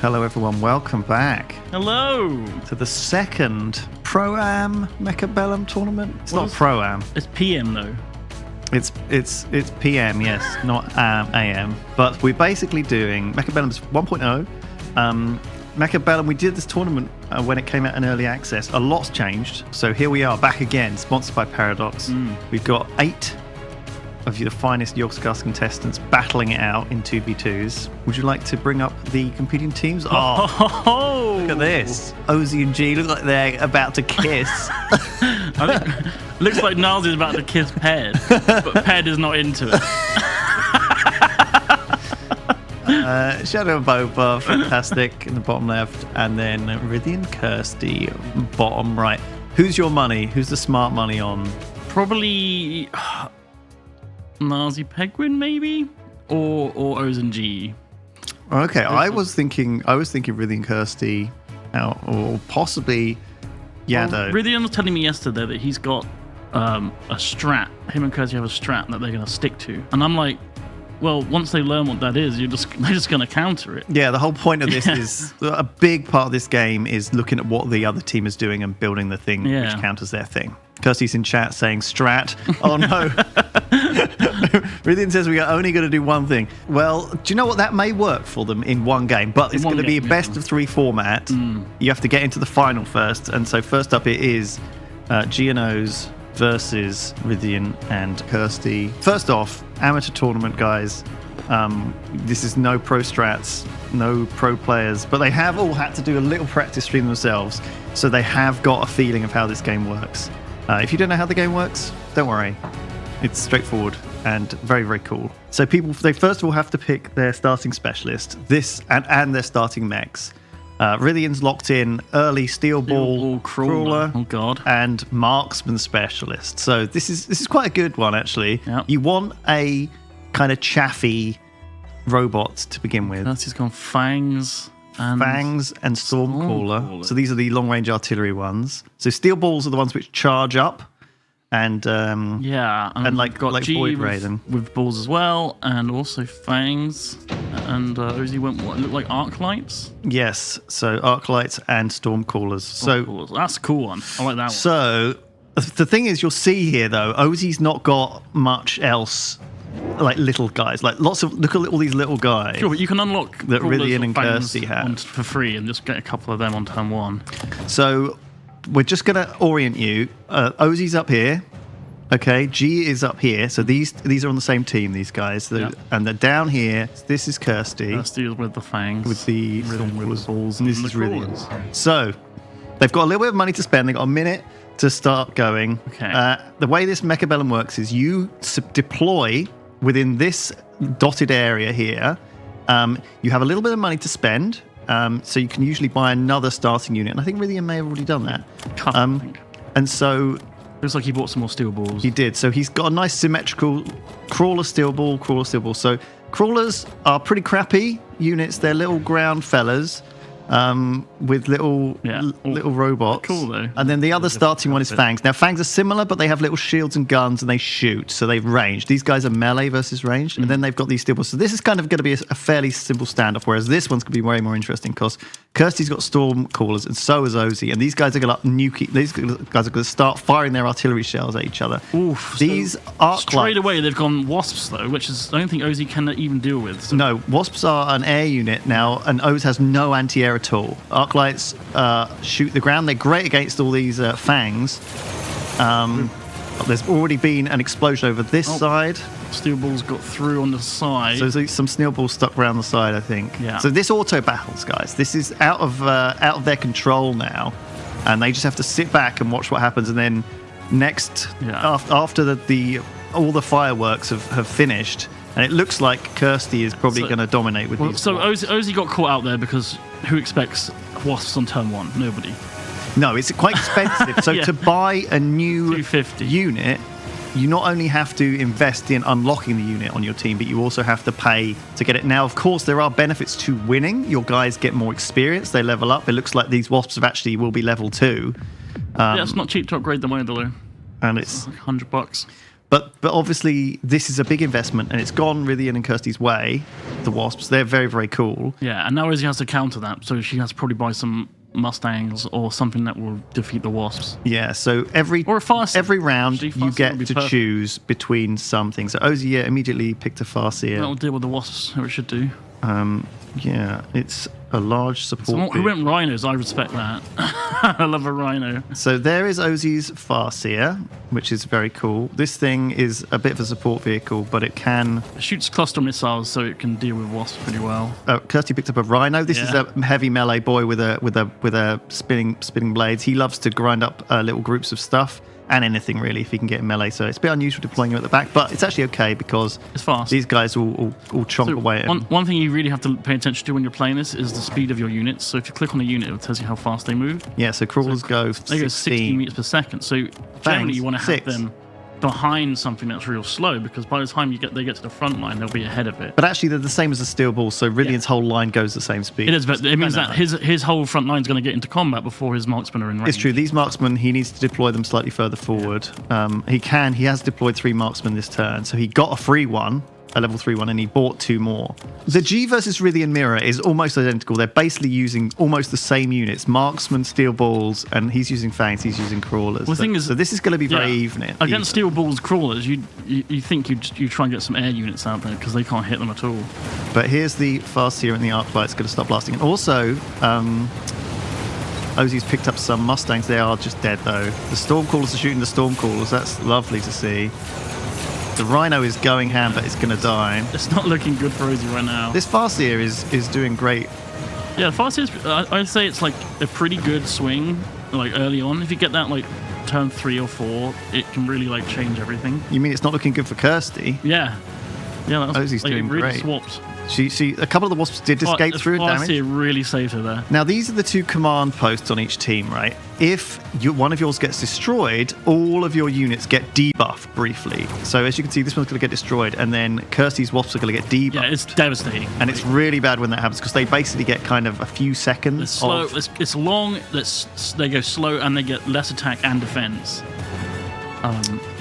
Hello everyone, welcome back. Hello! To the second Pro-Am Mechabellum Tournament. It's not Pro-Am. It's PM though. It's PM, yes, not AM. But we're basically doing Mechabellum's 1.0. Mechabellum, we did this tournament when it came out in early access. A lot's changed. So here we are, back again, sponsored by Paradox. We've got 8 of the finest Yogscast contestants battling it out in 2v2s. Would you like to bring up the competing teams? Oh, look at this. Ozzy and G look like they're about to kiss. Looks like Niles is about to kiss Ped, but Ped is not into it. Shadow and Boba, fantastic in the bottom left, and then Riddy and Kirsty, bottom right. Who's your money? Who's the smart money on? Probably Nazi Penguin, maybe, or O's and G. Okay, I was thinking Riddy and Kirsty out, or possibly Yado. Well, Riddian was telling me yesterday that he's got a strat. Him and Kirsty have a strat that they're going to stick to, and I'm like, well, once they learn what that is, they're just going to counter it. Yeah, the whole point of this is a big part of this game is looking at what the other team is doing and building the thing which counters their thing. Kirsty's in chat saying strat. Oh no. Riddian says we are only going to do one thing. Well, do you know what? That may work for them in one game, but it's going to be a best of 3 format. You have to get into the final first. And so first up it is G and O's versus Riddian and Kirsty. First off, amateur tournament, guys. This is no pro strats, no pro players, but they have all had to do a little practice stream themselves, so they have got a feeling of how this game works. If you don't know how the game works, don't worry. It's straightforward and very, very cool. So they first of all have to pick their starting specialist, and their starting mechs. Riddian's locked in early Steel Ball Crawler, oh god, and Marksman specialist. So this is quite a good one actually. Yep. You want a kind of chaffy robot to begin with. Kirsty's gone Fangs and Stormcaller. So these are the long range artillery ones. So Steel Balls are the ones which charge up. And and like G Void Raiden with balls as well, and also Fangs, and Ozzy went what looked like arc lights. Yes, so arc lights and Stormcallers. So that's a cool one. I like that one. So the thing is, you'll see here though, Ozzy's not got much else. Like little guys, like look at all these little guys. Sure, but you can unlock that Riddian and Kirsty have for free, and just get a couple of them on turn 1. So we're just going to orient you. Ozzy's up here. Okay, G is up here. So these are on the same team, these guys. And they're down here. This is Kirsty. Kirsty with the Fangs. With the balls. And this is Riddian. So they've got a little bit of money to spend. They've got a minute to start going. Okay. The way this Mechabellum works is you deploy within this dotted area here. You have a little bit of money to spend. So you can usually buy another starting unit. And I think Riddian may have already done that. I think. And so looks like he bought some more steel balls. He did. So he's got a nice symmetrical crawler steel ball. So crawlers are pretty crappy units. They're little ground fellas with little robots. Cool though. And then the other starting one is Fangs. Now Fangs are similar, but they have little shields and guns and they shoot. So they've ranged. These guys are melee versus ranged. And then they've got these steel balls. So this is kind of going to be a fairly simple standoff, whereas this one's going to be way more interesting because Kirsty's got Stormcallers and so has Ozzy. And these guys are going to these guys are going to start firing their artillery shells at each other. Oof. These arc straight away they've gone Wasps though, which is I don't think Ozzy can even deal with. So. No, Wasps are an air unit now, and Oz has no anti-air at all. Arc lights shoot the ground. They're great against all these Fangs. There's already been an explosion over this side. Steel balls got through on the side. So there's some steel balls stuck around the side, I think. Yeah. So this auto battles, guys. This is out of their control now, and they just have to sit back and watch what happens. And then next, after all the fireworks have finished, and it looks like Kirsty is probably going to dominate with these. So Ozzy got caught out there because who expects Wasps on turn 1? Nobody. No, it's quite expensive. So to buy a new 250 unit, you not only have to invest in unlocking the unit on your team, but you also have to pay to get it. Now, of course, there are benefits to winning. Your guys get more experience. They level up. It looks like these Wasps will be level 2. It's not cheap to upgrade them either, though. And it's like $100. But obviously, this is a big investment, and it's gone Rithian and Kirsty's way. The Wasps, they're very, very cool. Yeah, and now Izzy has to counter that, so she has to probably buy some Mustangs or something that will defeat the Wasps. Yeah, so every round you get to choose between some things. So Ozzy immediately picked a Farseer. That'll deal with the Wasps, how it should do. Yeah, it's a large support. Who went rhinos? I respect that. I love a rhino. So there is Ozzy's Farseer, which is very cool. This thing is a bit of a support vehicle, but it shoots cluster missiles, so it can deal with Wasps pretty well. Kirsty picked up a rhino. This is a heavy melee boy with a spinning blades. He loves to grind up little groups of stuff. And anything really, if he can get in melee. So it's a bit unusual deploying him at the back, but it's actually okay because it's fast. These guys will chomp away at him. One thing you really have to pay attention to when you're playing this is the speed of your units. So if you click on a unit, it tells you how fast they move. Yeah, so crawlers go 60 meters per second. So generally you want to have them behind something that's real slow, because by the time they get to the front line, they'll be ahead of it. But actually, they're the same as the steel ball, so Rithian's whole line goes the same speed. It is, but it means that his whole front line is going to get into combat before his marksmen are in range. It's true. These marksmen, he needs to deploy them slightly further forward. He has deployed 3 marksmen this turn, so he got a free one. A level 3 one, and he bought 2 more. The G versus Rithian mirror is almost identical. They're basically using almost the same units: marksman, steel balls, and he's using fangs, he's using crawlers. Well, so this is going to be very even. Against steel balls, crawlers, you think you try and get some air units out there because they can't hit them at all. But here's the Farseer and the Arclight's going to stop blasting. And also, Ozzy's picked up some Mustangs. They are just dead though. The Stormcallers are shooting the Stormcallers. That's lovely to see. The Rhino is going ham, but it's going to die. It's not looking good for Ozzy right now. This Farseer is doing great. Yeah, the Farseer, I'd say it's like a pretty good swing, like early on. If you get that like turn 3 or 4, it can really like change everything. You mean it's not looking good for Kirsty? Yeah. Yeah, that's Ozzy's doing really great. Swapped. She a couple of the Wasps did escape through damage. Really saved her there. Now, these are the 2 command posts on each team, right? If one of yours gets destroyed, all of your units get debuffed briefly. So as you can see, this one's going to get destroyed, and then Kirsty's Wasps are going to get debuffed. Yeah, it's devastating. And it's really bad when that happens, because they basically get kind of a few seconds. It's slow. It's long. They go slow, and they get less attack and defense.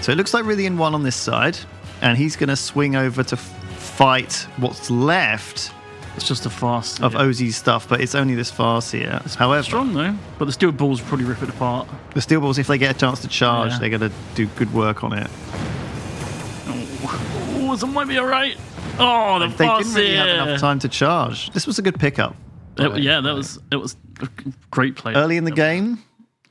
So it looks like Rithian won on this side, and he's going to swing over to fight what's left. It's just a fast of Ozzy's stuff, but it's only this Farseer. However, strong though. But the steel balls will probably rip it apart. The steel balls, if they get a chance to charge, they're going to do good work on it. Oh, that might be all right. Oh, the Farseer. They didn't really have enough time to charge. This was a good pickup. It was a great play early in the game.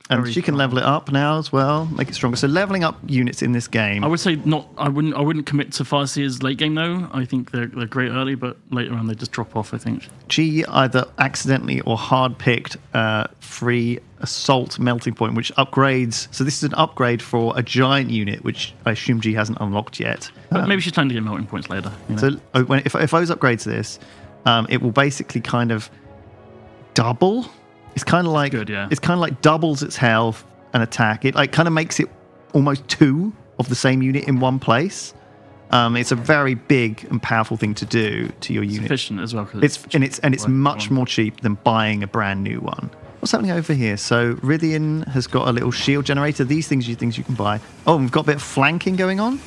And she can level it up now as well, make it stronger. So leveling up units in this game. I would say not. I wouldn't commit to Farseer's late game though. I think they're great early, but later on they just drop off. I think. G either accidentally or hard picked free assault melting point, which upgrades. So this is an upgrade for a giant unit, which I assume G hasn't unlocked yet. But maybe she's trying to get melting points later. You know? So if Oz upgrades this, it will basically kind of double. It's kind of like it's kind of like doubles its health and attack. It like kind of makes it almost 2 of the same unit in one place. It's a very big and powerful thing to do to your unit. Efficient as well. It's much more cheap than buying a brand new one. What's happening over here? So Rithian has got a little shield generator. These things you can buy. Oh, and we've got a bit of flanking going on.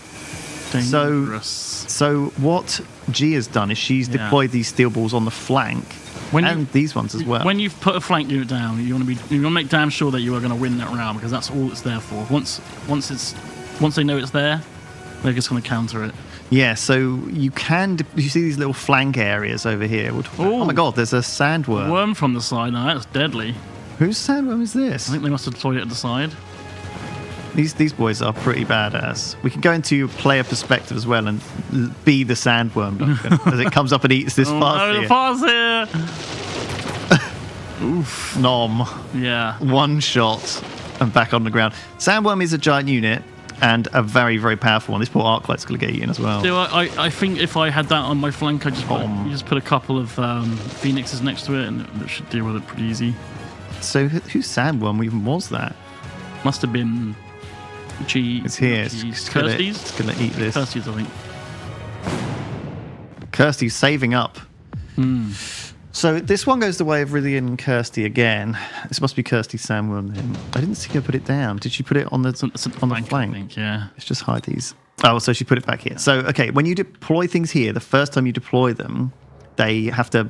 Dangerous. So what G has done is she's deployed these steel balls on the flank. And these ones as well. When you've put a flank unit down, you want to make damn sure that you are going to win that round, because that's all it's there for. Once they know it's there, they're just going to counter it. Yeah, so you see these little flank areas over here. Oh my god, there's a sandworm. Worm from the side. Now that's deadly. Whose sandworm is this? I think they must have deployed it at the side. These boys are pretty badass. We can go into player perspective as well and be the sandworm, Duncan, as it comes up and eats this Farseer. Oof. Nom. Yeah. One shot and back on the ground. Sandworm is a giant unit and a very, very powerful one. This poor Arclight's going to get eaten as well. So I think if I had that on my flank, I'd just put a couple of Phoenixes next to it, and it should deal with it pretty easy. So whose sandworm even was that? Must have been... It's here. It's Kirsty's? It's going to eat this. Kirsty's, I think. Kirsty's saving up. So this one goes the way of Rithian and Kirsty again. This must be Kirsty's sandworm then. I didn't see her put it down. Did she put it on the flank? I think, yeah. Let's just hide these. Oh, so she put it back here. So, okay, when you deploy things here, the first time you deploy them, they have to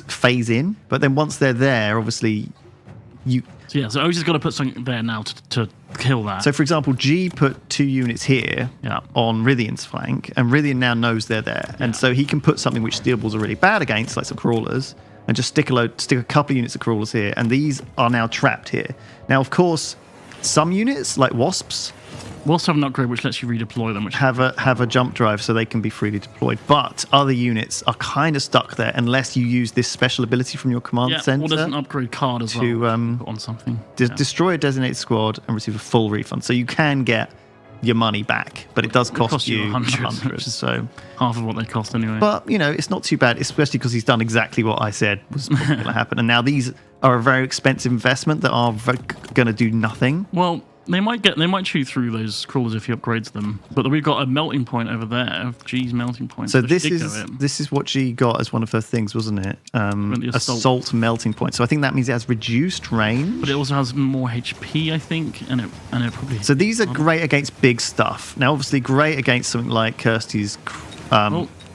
phase in. But then once they're there, obviously, So Ozzy's got to put something there now to kill that. So, for example, G put 2 units here on Rythian's flank, and Rythian now knows they're there. And so he can put something which Steel Balls are really bad against, like some crawlers, and just stick a couple of units of crawlers here. And these are now trapped here. Now, of course, some units, like Wasps, Wasps have an upgrade which lets you redeploy them. Which have a jump drive so they can be freely deployed. But other units are kind of stuck there unless you use this special ability from your command center. Or there's an upgrade card as well. Put on something. Destroy a designated squad and receive a full refund. So you can get your money back, but it does cost you 100. So half of what they cost anyway. But, it's not too bad, especially because he's done exactly what I said was going to happen. And now these are a very expensive investment that are going to do nothing. Well, they might chew through those crawlers if you upgrade them, but we've got a melting point over there. G's melting point. So this is what G got as one of her things, wasn't it? Assault melting point. So I think that means it has reduced range, but it also has more HP, I think, and it probably. So these are great against big stuff. Now, obviously, great against something like Kirsty's.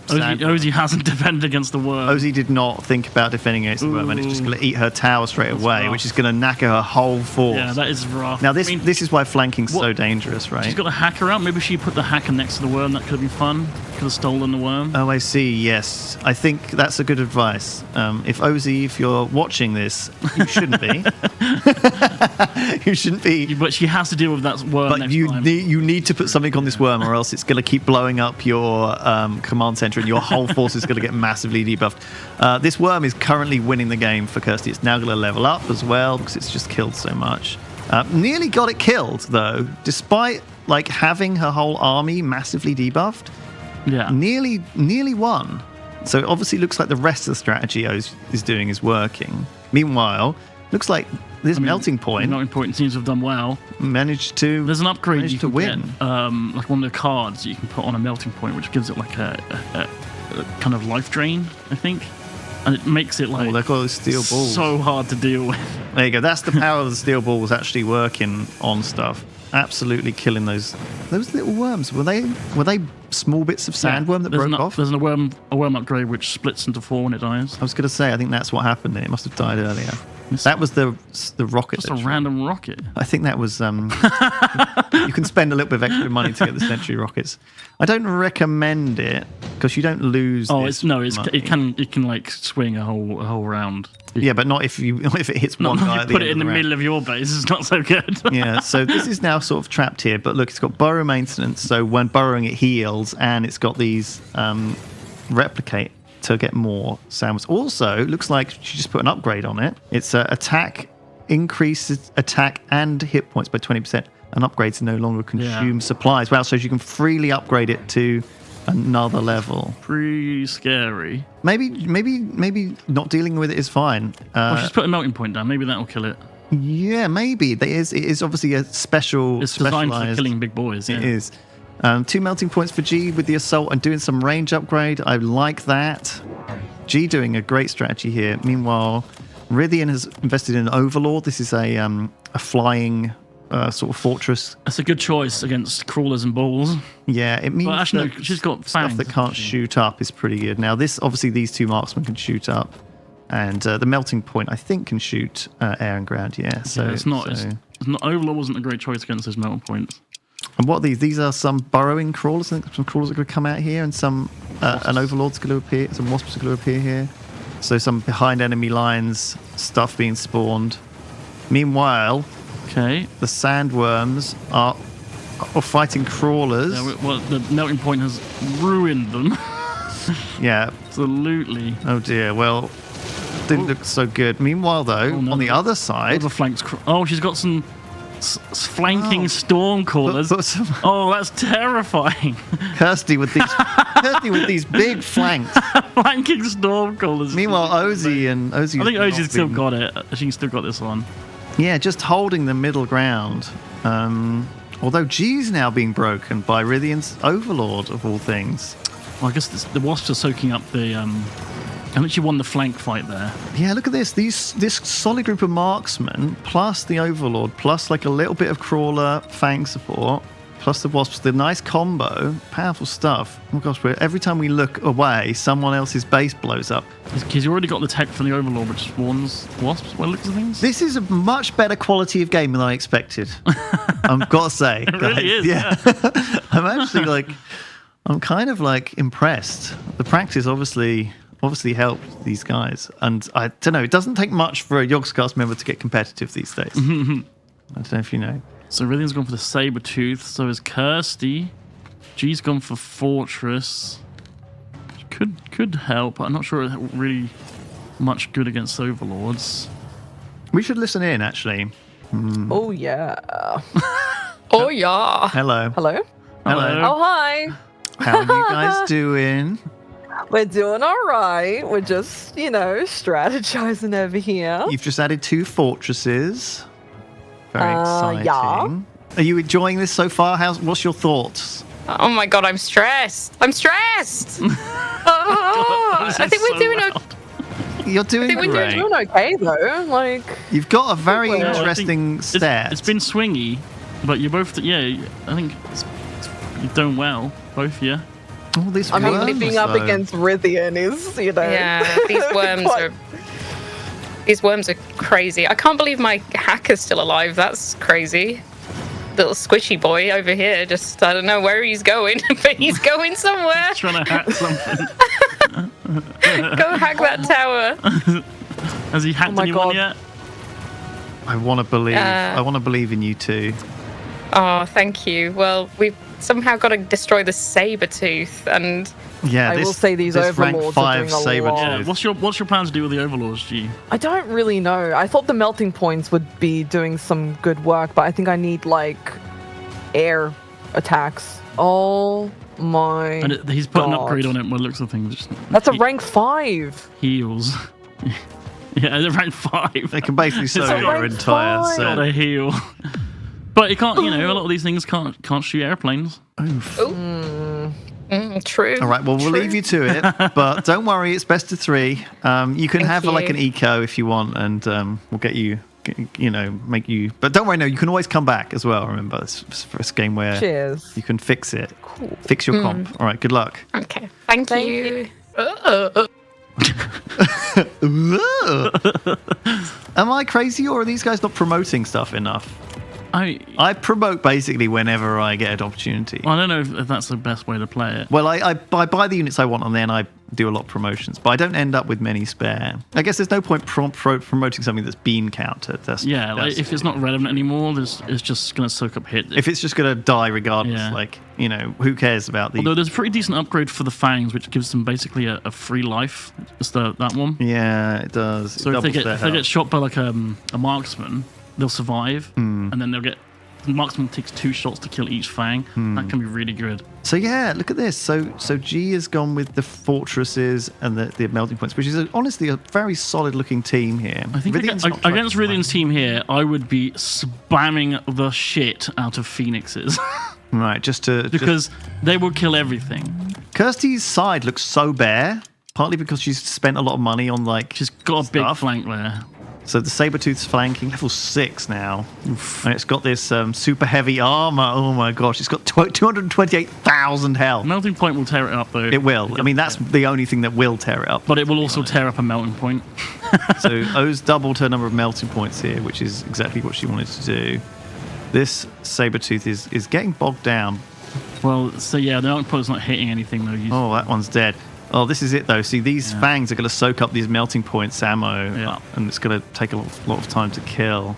Ozzy hasn't defended against the worm. Ozzy did not think about defending against the worm, and it's just going to eat her tower straight away, which is going to knacker her whole force. Yeah, that is rough. Now, this is why flanking's so dangerous, right? She's got a hacker out. Maybe she put the hacker next to the worm. That could have been fun. Could have stolen the worm. Oh, I see. Yes. I think that's a good advice. If you're watching this, you shouldn't be. You shouldn't be. But she has to deal with that worm But next you time. you need to put something on this worm, or else it's going to keep blowing up your command center, and your whole force is going to get massively debuffed. This worm is currently winning the game for Kirsty. It's now going to level up as well because it's just killed so much. Nearly got it killed though, despite having her whole army massively debuffed. Yeah, nearly won. So it obviously looks like the rest of the strategy Oz is doing is working. Meanwhile, looks like this melting point seems to have done well. Managed to. There's an upgrade managed you can win. Like one of the cards you can put on a melting point, which gives it like a kind of life drain, I think, and it makes it they're called steel balls. So hard to deal with. There you go. That's the power of the steel balls actually working on stuff. Absolutely killing those little worms. Were they small bits of sandworm that broke off? There's a worm upgrade which splits into 4 when it dies. I was going to say, I think that's what happened. It must have died earlier. That was the rocket. Just a random rocket. I think that was. You can spend a little bit of extra money to get the Century rockets. I don't recommend it because you don't lose. It can swing a whole round. Yeah, but not if it hits one guy. Put it in the middle of your base. It's not so good. Yeah, so this is now sort of trapped here. But look, it's got burrow maintenance. So when burrowing, it heals, and it's got these replicate to get more sandwich. Also, looks like she just put an upgrade on it. It's attack, increases attack and hit points by 20%, and upgrades no longer consume supplies. Wow, so you can freely upgrade it to another level. Pretty scary. Maybe not dealing with it is fine. She's put a melting point down. Maybe that'll kill it. Yeah, maybe. It is obviously a special. It's designed for killing big boys. Yeah. It is. 2 melting points for G with the assault and doing some range upgrade. I like that. G doing a great strategy here. Meanwhile, Rythian has invested in an Overlord. This is a flying sort of fortress. That's a good choice against crawlers and balls. Yeah, it means she's got stuff that can't shoot up is pretty good. Now, obviously these 2 marksmen can shoot up, and the melting point I think can shoot air and ground. Yeah, so it's not. Overlord wasn't a great choice against those melting points. And what are these? These are some burrowing crawlers. I think some crawlers are going to come out here, and some an overlord's going to appear. Some wasps are going to appear here. So some behind enemy lines stuff being spawned. Meanwhile, the sandworms are fighting crawlers. Yeah, well, the melting point has ruined them. Yeah, absolutely. Oh dear. Well, didn't look so good. Meanwhile, though, on the other side, the flanks. She's got some flanking storm crawlers. That's terrifying. Kirsty with these big flanks. Flanking storm crawlers. Meanwhile, Ozzy. I think Ozzy's still got it. She's still got this one. Yeah, just holding the middle ground. Although G's now being broken by Rythian's Overlord of all things. Well, I guess the wasps are soaking up the. I think she won the flank fight there. Yeah, look at this. This solid group of marksmen, plus the Overlord, plus like a little bit of crawler fang support. plus the wasps, the nice combo, powerful stuff. Oh my gosh, every time we look away, someone else's base blows up. Because you already got the tech from the Overlord, which spawns wasps, by the looks of things. This is a much better quality of game than I expected. I've got to say. It really is. Yeah. I'm actually I'm kind of impressed. The practice obviously helped these guys. And I don't know, it doesn't take much for a Yogscast member to get competitive these days. I don't know if you know. So Rithian's gone for the Saber-tooth. So is Kirsty. G's gone for Fortress. Could help. I'm not sure it's really much good against Overlords. We should listen in, actually. Oh, yeah. Oh, yeah. Hello. Hello? Hello. Oh, hi. How are you guys doing? We're doing all right. We're just, strategizing over here. You've just added 2 fortresses. Very exciting. Yeah. Are you enjoying this so far? What's your thoughts? Oh my god, I'm stressed. I'm stressed. I think we're doing okay. You're doing we're great. Doing okay, though. You've got a very Well, interesting stat. It's been swingy, but you're both, I think you're doing well, both of you. All this I mean, worms, living up though. against Rithian is, Yeah, these worms are crazy. I can't believe my hacker's still alive. That's crazy. Little squishy boy over here, just I don't know where he's going, but he's going somewhere. Trying to hack something. Go hack that tower. Has he hacked my anyone God. yet? I want to believe. I want to believe in you too. Oh, thank you. Well, we've somehow got to destroy the Saber-tooth, and Yeah, I this, will say these this rank overlords 5 are doing a lot. Saber-tooth. Yeah, what's your plan to do with the Overlords, G? I don't really know. I thought the melting points would be doing some good work, but I think I need, air attacks. Oh my And he's put an God. upgrade on it by the looks of things. That's a rank 5. Heals. Yeah, they're rank 5. They can basically sew a your rank entire 5. set. Gotta heal. But you can't, a lot of these things can't shoot airplanes. true. All right, well, we'll leave you to it, but don't worry, it's best of 3. You can Thank have you. an eco if you want, and we'll get you, make you. But don't worry, no, you can always come back as well. Remember, it's first game where Cheers. you can fix it, fix your comp. All right, good luck. Okay, thank you. Am I crazy, or are these guys not promoting stuff enough? I promote basically whenever I get an opportunity. don't know if that's the best way to play it. Well, I buy the units I want, and then I do a lot of promotions, but I don't end up with many spare. I guess there's no point promoting something that's been countered. That's If it's not relevant anymore, it's just going to soak up hit. if it's just going to die regardless, Yeah. who cares about the... Although there's a pretty decent upgrade for the fangs, which gives them basically a free life. Just that one. Yeah, it does. So if they get shot by a marksman, they'll survive, and then they'll get... The marksman takes 2 shots to kill each fang. That can be really good. So yeah, look at this. So G has gone with the fortresses and the melting points, which is honestly a very solid looking team here. I think against Rithian's team here, I would be spamming the shit out of phoenixes. Right, because they will kill everything. Kirsty's side looks so bare, partly because she's spent a lot of money on She's got a big stuff. flank there. So the Saber-tooth's flanking, level 6 now. Oof. And it's got this super heavy armor. Oh my gosh, it's got 228,000 health. Melting point will tear it up, though. It will. I mean, that's the only thing that will tear it up. But it will also tear up a melting point. So O's doubled her number of melting points here, which is exactly what she wanted to do. This Saber-tooth is getting bogged down. Well, so yeah, the melting point's not hitting anything, though. Oh, that one's dead. Oh, this is it, though. See, these fangs are going to soak up these melting points ammo up, and it's going to take a lot of time to kill.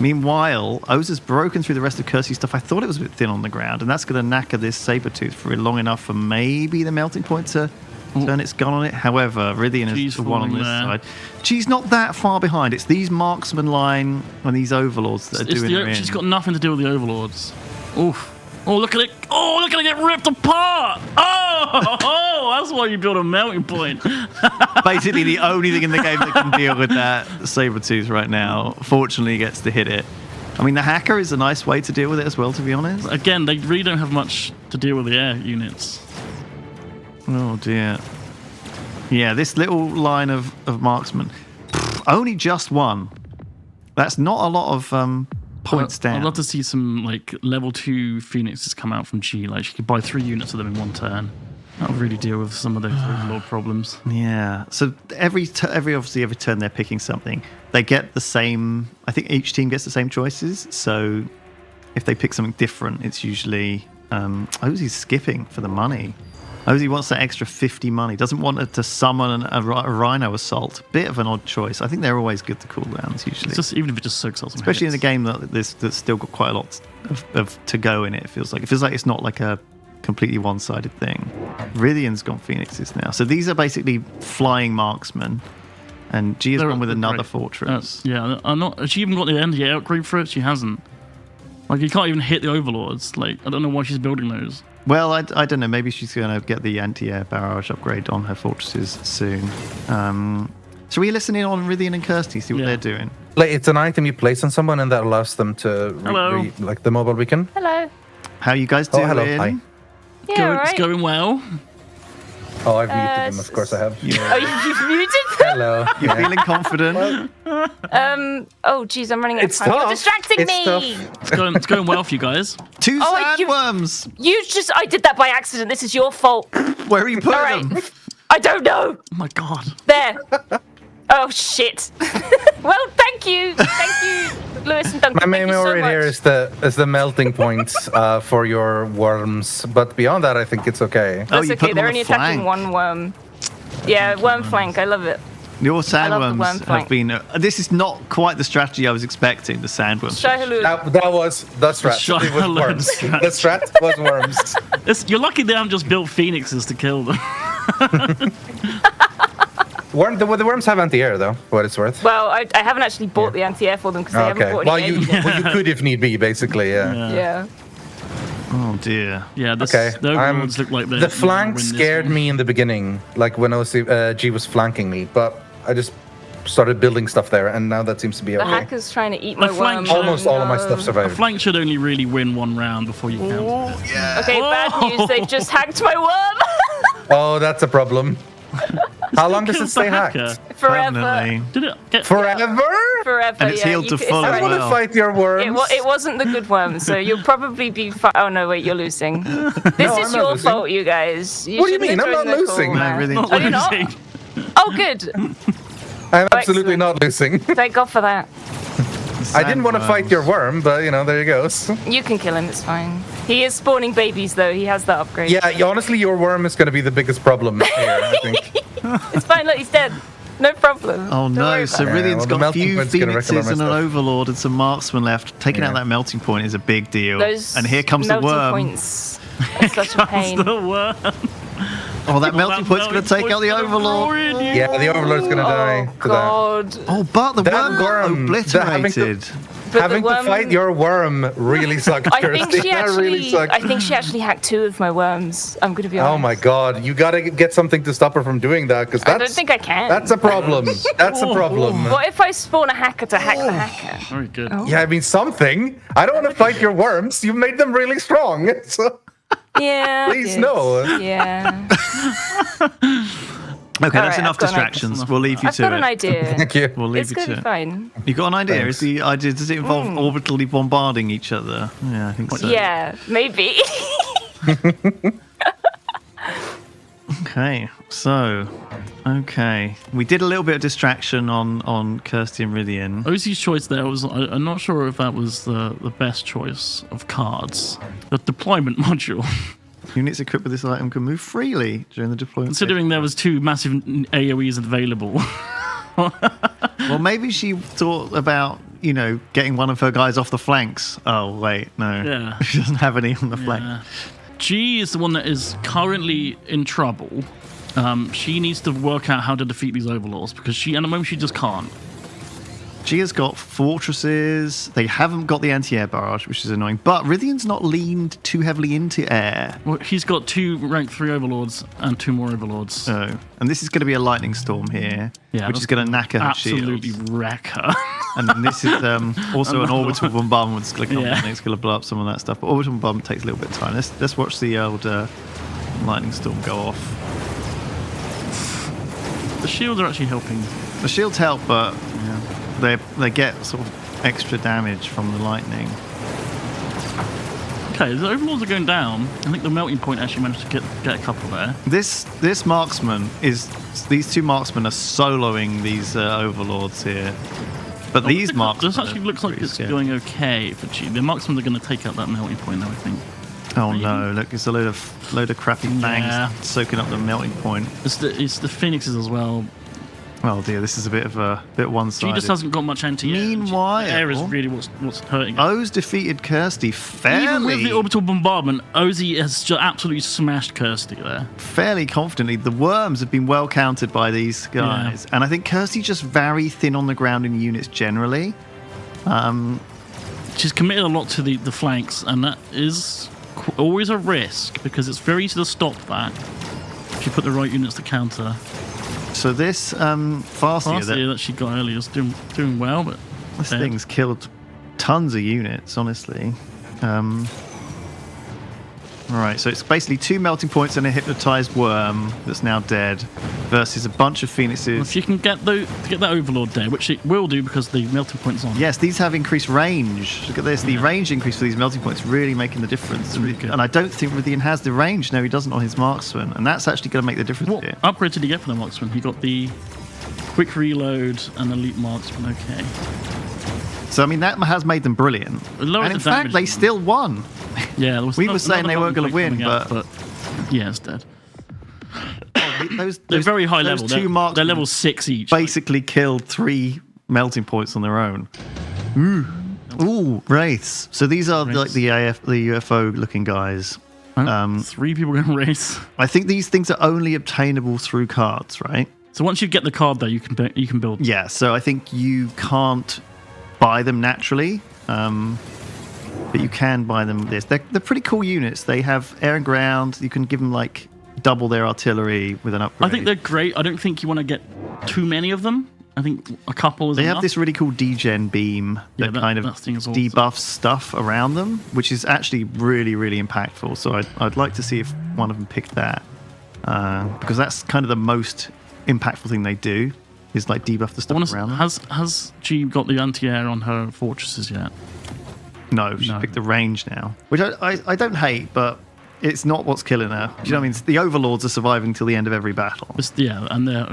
Meanwhile, Oz has broken through the rest of Kirsty's stuff. I thought it was a bit thin on the ground, and that's going to knacker this Saber-tooth for long enough for maybe the melting point to turn its gun on it. However, Rithian is the one on this side. She's not that far behind. It's these marksman line and these overlords that are doing her in. She's got nothing to do with the overlords. Oof. Oh, look at it. Oh, look at it get ripped apart. Oh, that's why you built a melting point. Basically, the only thing in the game that can deal with that Saber-tooth right now, fortunately, gets to hit it. I mean, the hacker is a nice way to deal with it as well, to be honest. Again, they really don't have much to deal with the air units. Oh, dear. Yeah, this little line of marksmen. Only just one. That's not a lot of points down. I'd love to see some like level 2 Phoenixes come out from G. Like she could buy 3 units of them in one turn. That'll really deal with some of those overlord problems. Yeah. So every turn they're picking something. They get the same. I think each team gets the same choices. So if they pick something different, it's usually Ozzy's skipping for the money. Ozzy wants that extra 50 money. Doesn't want it to summon a Rhino Assault. Bit of an odd choice. I think they're always good to cooldowns usually. It's just, even if it just soaks out some especially hits. in a game that's still got quite a lot of to go in it. It feels like it's not like a completely one-sided thing. Rythian's gone Phoenixes now. So these are basically flying marksmen. And G has gone with another fortress. Has she even got the NDA upgrade for it? She hasn't. Like, you can't even hit the overlords. Like, I don't know why she's building those. Well, I don't know. Maybe she's going to get the anti-air barrage upgrade on her fortresses soon. Shall we listen in on Rythian and Kirsty, see what they're doing? Like, it's an item you place on someone, and that allows them to like the mobile beacon. Hello. How you guys doing? Hello. Hi. Yeah, right. It's going well. Oh, I've muted them. Of course I have. Oh, you've muted them? Hello. You're feeling confident? Oh, geez, I'm running out of It's time. You're tough. distracting It's me. tough. It's going well for you guys. 2 Oh, sandworms! I did that by accident. This is your fault. Where are you putting All right. them? I don't know. Oh my god. There. Oh, shit. Well, thank you. Thank you, Lewis and Duncan. My main Thank you so worry here much. is the melting point for your worms, but beyond that, I think it's okay. Oh, That's you okay. put them They're on only the attacking flank. one worm. Yeah, worm flank. I love it. Your love the worm sandworms have flank. been... this is not quite the strategy I was expecting, the sandworms. Shai Halud. That was the strat. It was Charlotte worms. strat. The strat was worms. You're lucky they haven't just built Phoenixes to kill them. The worms have anti-air, though, for what it's worth. Well, I haven't actually bought the anti-air for them because they haven't Okay. bought Well, any you air yet. could if need be, basically, yeah. Yeah. Oh, dear. Yeah, Okay. the overlords look like they're The gonna flank win this scared one. me in the beginning, like when G was flanking me, but I just started building stuff there, and now that seems to be The okay. hacker's trying to eat my flank worm. Almost all of my stuff A survived. flank should only really win one round before you count. Okay, bad news. They've just hacked my worm. Oh, that's a problem. How long does it Kills the stay hacked? hacker. Forever. Permanently. Did it get Forever? Forever. And it's yeah. healed You to could- full I as want to well. fight your worms. It wasn't the good worm, so you'll probably be. Oh no, wait, you're losing. This I'm is not your losing. fault, you guys. What do you shouldn't mean? have I'm not joined the losing. call, No, man. really- Not Oh, you're not? losing. Oh, good. I'm absolutely not losing. Thank God for that. I didn't want to fight Sandworms. your worm, but there you go. You can kill him. It's fine. He is spawning babies, though. He has that upgrade. Yeah, honestly, your worm is going to be the biggest problem here, I think. It's fine. Look, he's dead. No problem. Oh Don't no, worry so about it. Rythian's well, the got a melting few point's gonna Phoenixes recover my and an stuff. Overlord and some marksmen left. Taking out Yeah. that melting point is a big deal. Those And here comes the melting worm. Points are such a pain. That's the worm. Oh, that melting point's going to take out the Overlord. Yeah, the Overlord's going to die Oh to that. God! Oh, but the That worm got worm, obliterated. But Having the to worm, fight your worm really sucked, I think Kirsty. she That really actually. sucked. I think she actually hacked 2 of my worms. I'm gonna be honest. Oh my god, you gotta get something to stop her from doing that, because I don't think I can. that's a problem. That's a problem. What if I spawn a hacker to hack the hacker? Very good. Oh. Yeah, I mean something. I don't want to fight your worms. You made them really strong. So Yeah. I Please did. no. Yeah. Okay, All that's right, enough I've got an idea. distractions. We'll leave you I've to got it. an idea. thank you. We'll leave It's you gonna to be it. fine. You got an idea? Thanks. Is the idea? Does it involve orbitally bombarding each other? Yeah, I think so. Yeah, maybe. Okay, so we did a little bit of distraction on Kirsty and Rythian. Ozzy's choice there was, I'm not sure if that was the best choice of cards. The deployment module. Units equipped with this item can move freely during the deployment. Considering there was 2 massive AoEs available. Well, maybe she thought about getting one of her guys off the flanks. Oh wait, no. Yeah. She doesn't have any on the flank. Yeah. G is the one that is currently in trouble. She needs to work out how to defeat these overlords because at the moment she just can't. She has got fortresses. They haven't got the anti-air barrage, which is annoying. But Rythian's not leaned too heavily into air. Well, he's got 2 rank 3 overlords and 2 more overlords. So, and this is going to be a lightning storm here, Yeah, which that's is going to knacker her Absolutely shields. wreck her. And then this is also an orbital bombardment. It's going to come Yeah. and it's going to blow up some of that stuff. But orbital bombardment takes a little bit of time. Let's watch the old lightning storm go off. The shields are actually helping. The shields help, but they get sort of extra damage from the lightning. Okay, the overlords are going down. I think the melting point actually managed to get a couple there. This marksman these two marksmen are soloing these overlords here. But these marksmen... This actually looks like it's going okay for G. The marksmen are going to take out that melting point, though, I think. Oh no! Look, it's a load of crappy fangs soaking up the melting point. It's the phoenixes as well. Oh dear, this is a bit one-sided. She just hasn't got much anti-air. Meanwhile, air is really what's hurting her. O's defeated Kirsty fairly... Even with the orbital bombardment, Ozzy has just absolutely smashed Kirsty there. Fairly confidently. The worms have been well countered by these guys. And I think Kirsty just very thin on the ground in units generally. She's committed a lot to the flanks, and that is always a risk, because it's very easy to stop that if you put the right units to counter. So this Farseer that she got earlier is doing well, but this thing's killed tons of units, honestly. Right, so it's basically 2 melting points and a hypnotized worm that's now dead versus a bunch of phoenixes. Well, if you can get that overlord dead, which it will do because the melting point's on. Yes, these have increased range. Look at this, the range increase for these melting points really making the difference. And I don't think Rythian has the range. No, he doesn't on his marksman, and that's actually going to make the difference What here. upgrade did he get for the marksman? He got the quick reload and elite marksman. Okay. So I mean that has made them brilliant. And in fact, they still won. Yeah, we were saying they weren't going to win, but yeah, it's dead. They're very high level. They're level 6 each. Basically killed 3 melting points on their own. Ooh, wraiths. So these are like the UFO looking guys. 3 people going wraiths. I think these things are only obtainable through cards, right? So once you get the card, though, you can build. Yeah. So I think you can't buy them naturally. But you can buy them this. They're pretty cool units. They have air and ground. You can give them like double their artillery with an upgrade. I think they're great. I don't think you want to get too many of them. I think a couple is enough. They have this really cool degen beam that kind of debuffs stuff around them, which is actually really, really impactful. So I'd like to see if one of them picked that. Because that's kind of the most impactful thing they do, is like debuff the stuff around them. Has G got the anti-air on her fortresses yet? No, she picked the range now, which I don't hate, but it's not what's killing her. Do you know what I mean? The overlords are surviving till the end of every battle. And they're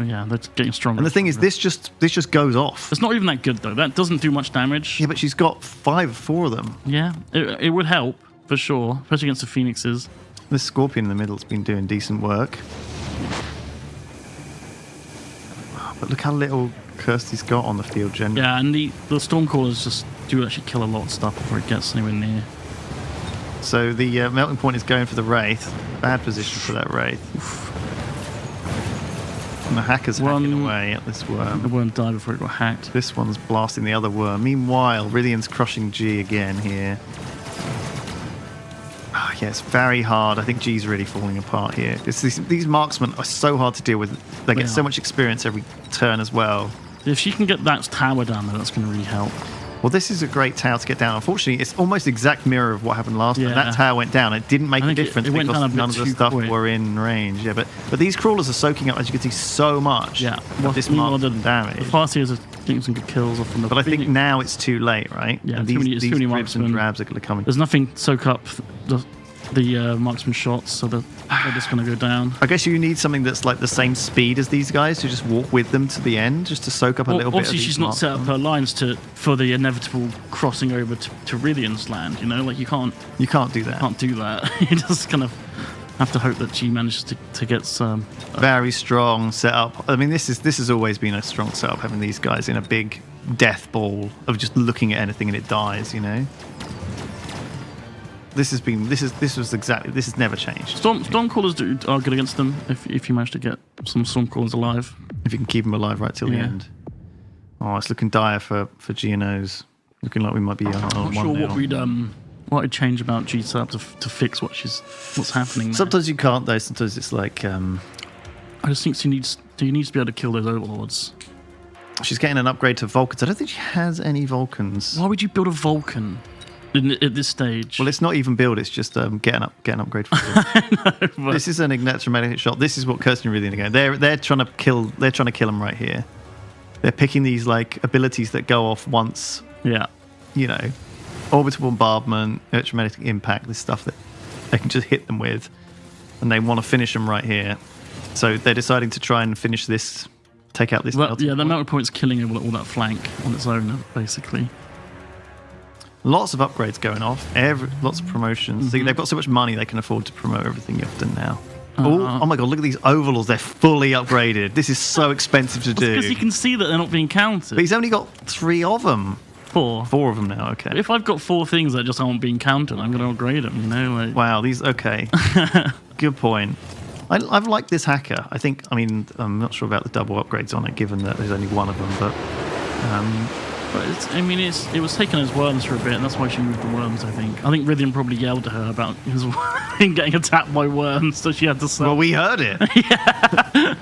getting stronger. And the thing is, this just goes off. It's not even that good though. That doesn't do much damage. Yeah, but she's got 4 of them. Yeah, it would help for sure, especially against the phoenixes. This scorpion in the middle's been doing decent work. But look how little Kirsty's got on the field generally. Yeah, and the Stormcallers just do actually kill a lot of stuff before it gets anywhere near. So the melting point is going for the Wraith. Bad position for that Wraith. And the hacker's hacking away at this worm. The worm died before it got hacked. This one's blasting the other worm. Meanwhile, Rythian's crushing G again here. Oh, yeah, it's very hard. I think G's really falling apart here. These marksmen are so hard to deal with. They get so much experience every turn as well. If she can get that tower down there, that's going to really help. Well, this is a great tower to get down. Unfortunately, it's almost exact mirror of what happened last time. That tower went down. It didn't make a difference because none of the stuff were in range. Yeah, but these crawlers are soaking up, as you can see, so much. Yeah, this marksman damage. The Farseers are getting some good kills off from the. But I think now it's too late, right? Yeah, and too many ribs and drabs are going to come in. There's nothing to soak up the marksman shots, so they're just going to go down. I guess you need something that's like the same speed as these guys to just walk with them to the end, just to soak up a little bit. Obviously, she's not set up her lines for the inevitable crossing over to Rythian's land. You know, like you can't do that. Can't do that. You just kind of have to hope that she manages to get some very strong setup. I mean, this has always been a strong setup, having these guys in a big death ball of just looking at anything and it dies. You know. This has never changed. Stormcallers are good against them if you manage to get some Stormcallers alive. If you can keep them alive right till the end. Oh, it's looking dire for GNOs. Looking like we might be on 1-0. I'm not sure what I'd change about G setup to fix what's happening there. Sometimes you can't though. Sometimes it's like I just think she needs to be able to kill those overlords. She's getting an upgrade to Vulcans. I don't think she has any Vulcans. Why would you build a Vulcan at this stage? Well, it's not even build. It's just get an upgrade for it. This is an electromagnetic shot. This is what Kirsty and Rythian are going. They're trying to kill. They're trying to kill him right here. They're picking these like abilities that go off once. Yeah. orbital bombardment, electromagnetic impact, this stuff that they can just hit them with, and they want to finish them right here. So they're deciding to try and finish this, take out this. The melting point's killing all that flank on its own, basically. Lots of upgrades going off. Lots of promotions. See, they've got so much money they can afford to promote everything you've done now. Oh my god, look at these overlords. They're fully upgraded. This is so expensive to do. Because you can see that they're not being counted. But he's only got 3 of them. 4. 4 of them now, okay. If I've got 4 things that just aren't being counted, I'm going to upgrade them, Wow, okay. Good point. I've liked this hacker. I'm not sure about the double upgrades on it, given that there's only one of them, but... it was taking as worms for a bit, and that's why she moved the worms, I think. I think Rythian probably yelled at her about getting attacked by worms, so she had to sell. Well, we heard it. Yeah.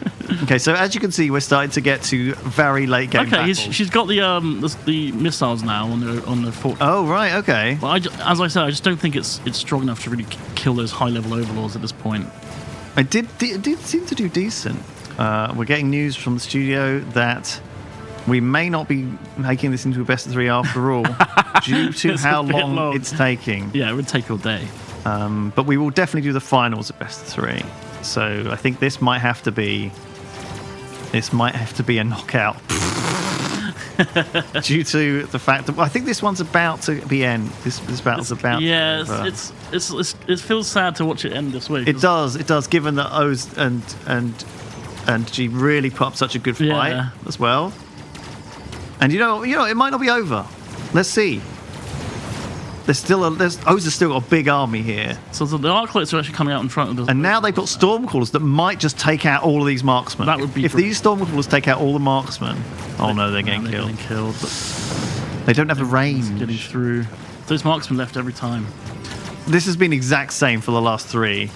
Okay, so as you can see, we're starting to get to very late game battles. She's got the missiles now on the fort. Oh, right, okay. But as I said, I just don't think it's strong enough to really kill those high-level overlords at this point. It did seem to do decent. We're getting news from the studio that we may not be making this into a best of 3 after all, due to how long it's taking. Yeah, it would take all day. But we will definitely do the finals at best of 3. So I think this might have to be a knockout. Due to the fact that I think this one's about to be end. This battle's about. Yeah, it feels sad to watch it end this way. It does. Given that O's and G really put up such a good fight as well. And it might not be over. Let's see. O's has still got a big army here. So the Arclights are actually coming out in front of us. And now they've got Stormcrawlers that might just take out all of these marksmen. That would be if these Stormcrawlers take out all the marksmen. Oh no, they're getting killed. They don't have the range. Getting through. Those marksmen left every time. This has been exact same for the last 3.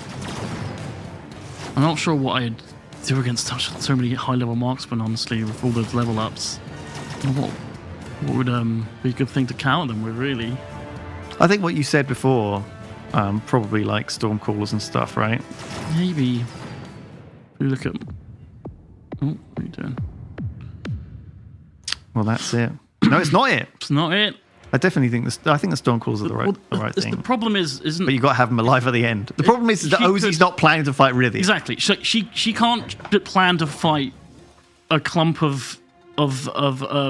I'm not sure what I'd do against so many high-level marksmen, honestly, with all those level ups. What would be a good thing to counter them with, really? I think what you said before, probably like Stormcrawlers and stuff, right? Maybe. We look at... Oh, what are you doing? Well, that's it. No, it's not it. It's not it. I definitely think the Stormcrawlers are the right thing. The problem isn't... But you got to have them alive at the end. The problem is that Ozzy's not planning to fight Rythian. Exactly. She can't plan to fight a clump of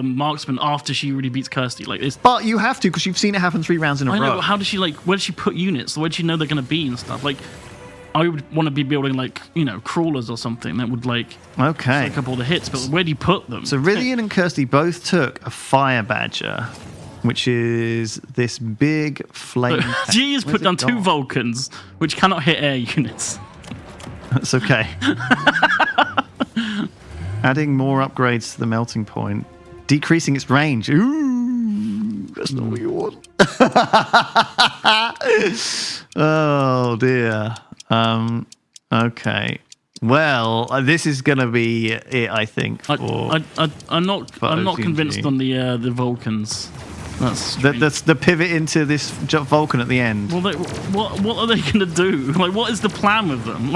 marksmen after she really beats Kirsty. But you have to, because you've seen it happen 3 rounds in a row. I know, but how does she, where does she put units? Where does she know they're going to be and stuff? I would want to be building, crawlers or something that would, soak up all the hits, but where do you put them? So Rythian and Kirsty both took a Fire Badger, which is this big flame. G has put down 2 Vulcans, which cannot hit air units. That's okay. Adding more upgrades to the melting point. Decreasing its range. Ooh, that's not what you want. Oh, dear. Okay. Well, this is going to be it, I think. I'm not convinced on the Vulcans. That's the pivot into this Vulcan at the end. Well, what are they going to do? What is the plan with them?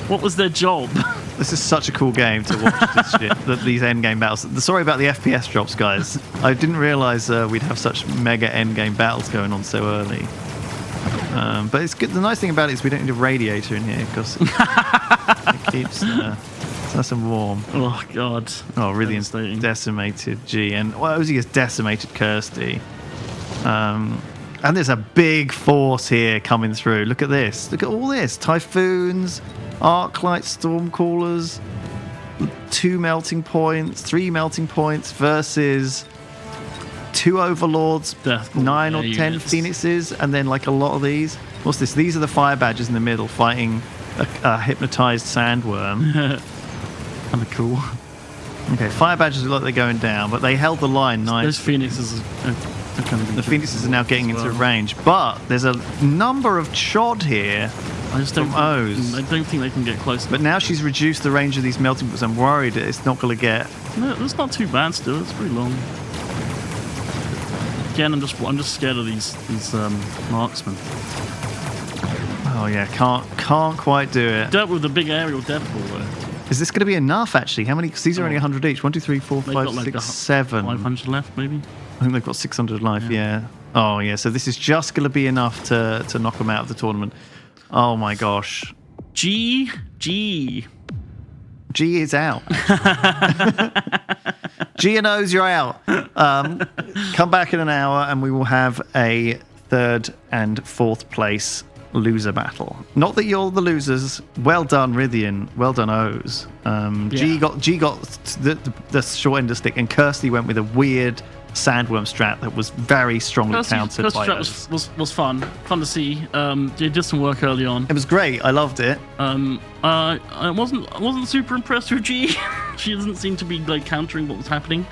What was their job? This is such a cool game to watch this shit, these endgame battles. Sorry about the FPS drops, guys. I didn't realise we'd have such mega endgame battles going on so early. But it's good. The nice thing about it is we don't need a radiator in here because it keeps it's nice and warm. Oh, God. Oh, really decimated G. And Ozzy has decimated Kirsty. And there's a big force here coming through. Look at this. Look at all this. Typhoons, Arclights, Stormcrawlers, 2 melting points, 3 melting points versus 2 Overlords, 9 or 10 units. Phoenixes, and then a lot of these. What's this? These are the Fire Badgers in the middle fighting a hypnotized sandworm. Kind of cool. Okay, Fire Badgers look like they're going down, but they held the line nicely. Those Phoenixes the Phoenixes are now getting into range, but there's a number of Chod here. I just don't think they can get close. But now she's reduced the range of these melting points. I'm worried that it's not going to get. No, that's not too bad. Still, it's pretty long. Again, I'm just scared of these marksmen. Oh yeah, can't quite do it. Dealt with the big aerial death ball though. Is this going to be enough actually? How many? Because these are only 100 each. 1, 2, 3, 4, 5, 6, 7. 500 left maybe. I think they've got 600 life, yeah. Oh, yeah, so this is just going to be enough to knock them out of the tournament. Oh, my gosh. G is out. G and O's, you're out. Come back in an hour and we will have a 3rd and 4th place loser battle. Not that you're the losers. Well done, Rythian. Well done, O's. G got the short end of the stick, and Kirsty went with a weird sandworm strat that was very strongly countered by O's. was fun to see. They did some work early on. It was great. I loved it. I wasn't super impressed with G. She doesn't seem to be like countering what was happening.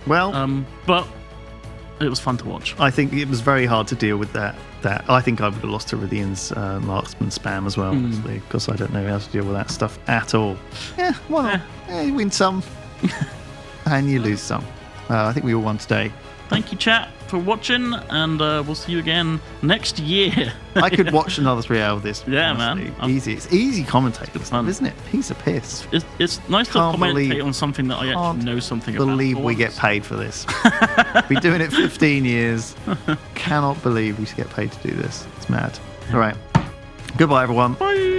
Well, but it was fun to watch. I think it was very hard to deal with that. I think I would have lost to Rythian's marksman spam as well, honestly, because I don't know how to deal with that stuff at all. Yeah, well, you win some and you lose some. I think we all won today. Thank you, chat, for watching, and we'll see you again next year. I could watch another 3 hours of this. Yeah, honestly. man. Easy. It's easy commentating stuff, isn't it? Piece of piss. It's nice to commentate on something that I actually know something about. Believe we get paid for this. Been doing it 15 years. Cannot believe we should get paid to do this. It's mad. All right. Goodbye, everyone. Bye.